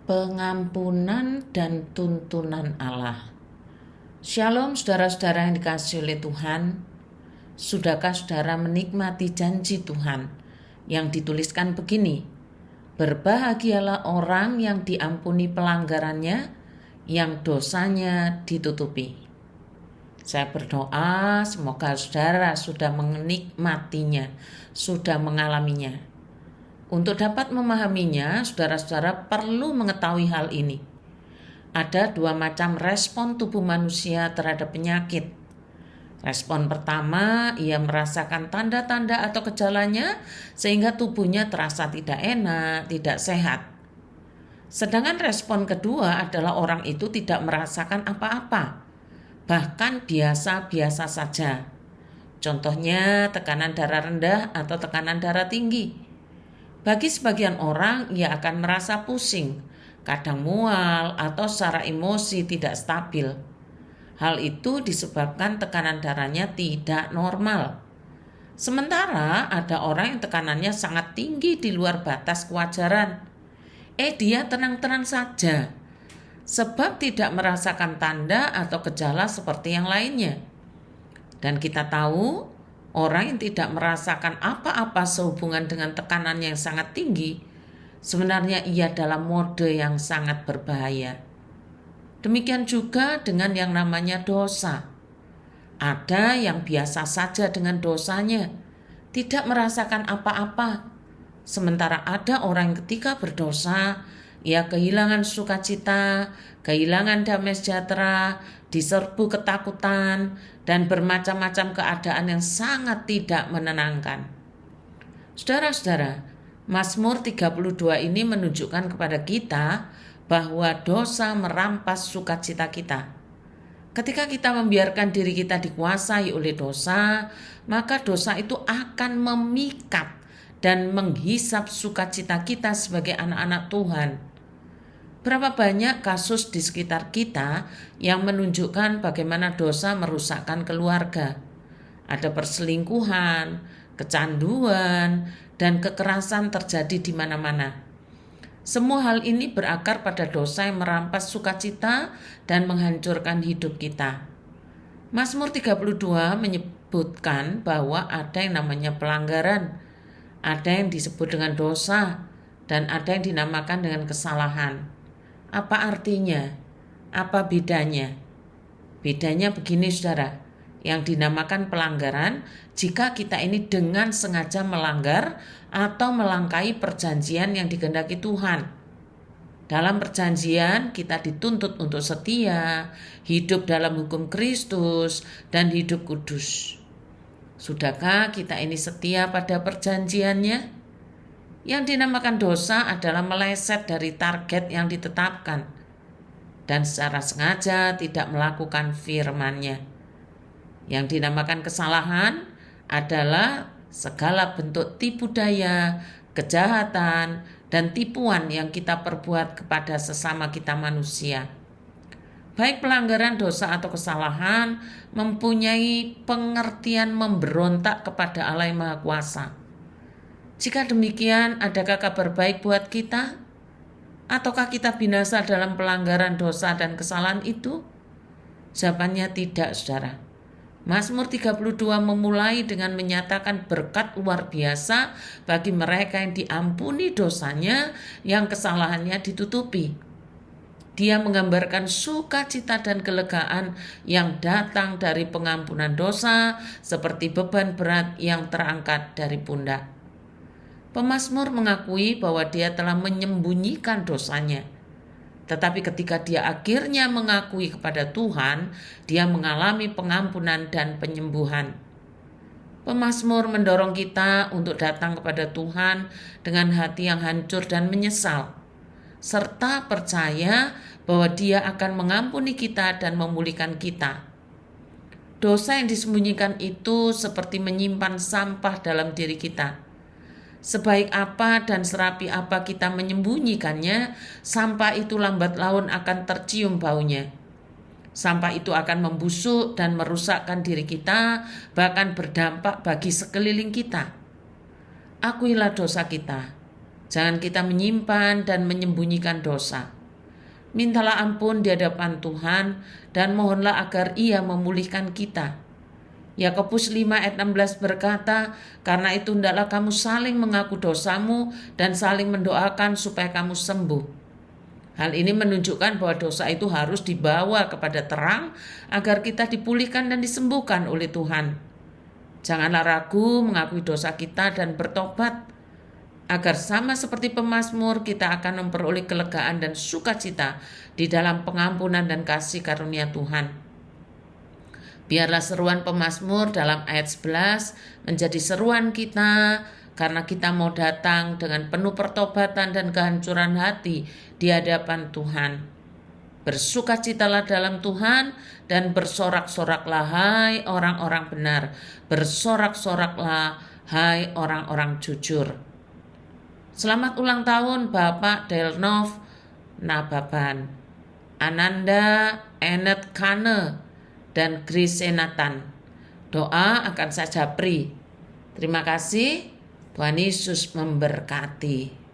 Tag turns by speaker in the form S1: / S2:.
S1: Pengampunan dan tuntunan Allah. Shalom saudara-saudara yang dikasihi oleh Tuhan. Sudahkah saudara menikmati janji Tuhan yang dituliskan begini? Berbahagialah orang yang diampuni pelanggarannya, yang dosanya ditutupi. Saya berdoa semoga saudara sudah menikmatinya, sudah mengalaminya. Untuk dapat memahaminya, saudara-saudara perlu mengetahui hal ini. Ada dua macam respon tubuh manusia terhadap penyakit. Respon pertama, ia merasakan tanda-tanda atau gejalanya sehingga tubuhnya terasa tidak enak, tidak sehat. Sedangkan respon kedua adalah orang itu tidak merasakan apa-apa, bahkan biasa-biasa saja. Contohnya tekanan darah rendah atau tekanan darah tinggi. Bagi sebagian orang, ia akan merasa pusing, kadang mual, atau secara emosi tidak stabil. Hal itu disebabkan tekanan darahnya tidak normal. Sementara ada orang yang tekanannya sangat tinggi di luar batas kewajaran. Dia tenang-tenang saja, sebab tidak merasakan tanda atau gejala seperti yang lainnya. Dan kita tahu, orang yang tidak merasakan apa-apa sehubungan dengan tekanan yang sangat tinggi, sebenarnya ia dalam mode yang sangat berbahaya. Demikian juga dengan yang namanya dosa. Ada yang biasa saja dengan dosanya, tidak merasakan apa-apa. Sementara ada orang yang ketika berdosa, ia kehilangan sukacita, kehilangan damai sejahtera, diserbu ketakutan, dan bermacam-macam keadaan yang sangat tidak menenangkan. Saudara-saudara, Mazmur 32 ini menunjukkan kepada kita bahwa dosa merampas sukacita kita. Ketika kita membiarkan diri kita dikuasai oleh dosa, maka dosa itu akan memikat dan menghisap sukacita kita sebagai anak-anak Tuhan. Berapa banyak kasus di sekitar kita yang menunjukkan bagaimana dosa merusakkan keluarga. Ada perselingkuhan, kecanduan, dan kekerasan terjadi di mana-mana. Semua hal ini berakar pada dosa yang merampas sukacita dan menghancurkan hidup kita. Mazmur 32 menyebutkan bahwa ada yang namanya pelanggaran, ada yang disebut dengan dosa, dan ada yang dinamakan dengan kesalahan. Apa artinya? Apa bedanya? Bedanya begini saudara, yang dinamakan pelanggaran jika kita ini dengan sengaja melanggar atau melangkahi perjanjian yang dikehendaki Tuhan. Dalam perjanjian kita dituntut untuk setia, hidup dalam hukum Kristus, dan hidup kudus. Sudahkah kita ini setia pada perjanjiannya? Yang dinamakan dosa adalah meleset dari target yang ditetapkan dan secara sengaja tidak melakukan firman-Nya. Yang dinamakan kesalahan adalah segala bentuk tipu daya, kejahatan, dan tipuan yang kita perbuat kepada sesama kita manusia. Baik pelanggaran dosa atau kesalahan mempunyai pengertian memberontak kepada Allah yang Maha Kuasa. Jika demikian, adakah kabar baik buat kita? Ataukah kita binasa dalam pelanggaran dosa dan kesalahan itu? Jawabannya tidak, saudara. Mazmur 32 memulai dengan menyatakan berkat luar biasa bagi mereka yang diampuni dosanya, yang kesalahannya ditutupi. Dia menggambarkan sukacita dan kelegaan yang datang dari pengampunan dosa, seperti beban berat yang terangkat dari pundak. Pemazmur mengakui bahwa dia telah menyembunyikan dosanya. Tetapi ketika dia akhirnya mengakui kepada Tuhan, dia mengalami pengampunan dan penyembuhan. Pemazmur mendorong kita untuk datang kepada Tuhan dengan hati yang hancur dan menyesal, serta percaya bahwa Dia akan mengampuni kita dan memulihkan kita. Dosa yang disembunyikan itu seperti menyimpan sampah dalam diri kita. Sebaik apa dan serapi apa kita menyembunyikannya, sampah itu lambat laun akan tercium baunya. Sampah itu akan membusuk dan merusakkan diri kita, bahkan berdampak bagi sekeliling kita. Akuilah dosa kita. Jangan kita menyimpan dan menyembunyikan dosa. Mintalah ampun di hadapan Tuhan dan mohonlah agar Ia memulihkan kita. Yakobus 5 ayat 16 berkata, karena itu hendaklah kamu saling mengaku dosamu dan saling mendoakan supaya kamu sembuh. Hal ini menunjukkan bahwa dosa itu harus dibawa kepada terang agar kita dipulihkan dan disembuhkan oleh Tuhan. Janganlah ragu mengakui dosa kita dan bertobat, agar sama seperti pemazmur kita akan memperoleh kelegaan dan sukacita di dalam pengampunan dan kasih karunia Tuhan. Biarlah seruan pemazmur dalam ayat 11 menjadi seruan kita, karena kita mau datang dengan penuh pertobatan dan kehancuran hati di hadapan Tuhan. Bersukacitalah dalam Tuhan dan bersorak-soraklah hai orang-orang benar. Bersorak-soraklah hai orang-orang jujur. Selamat ulang tahun Bapak Delnov Nababan, Ananda Enet Kane, dan Grise Nathan. Doa akan saya japri. Terima kasih. Tuhan Yesus memberkati.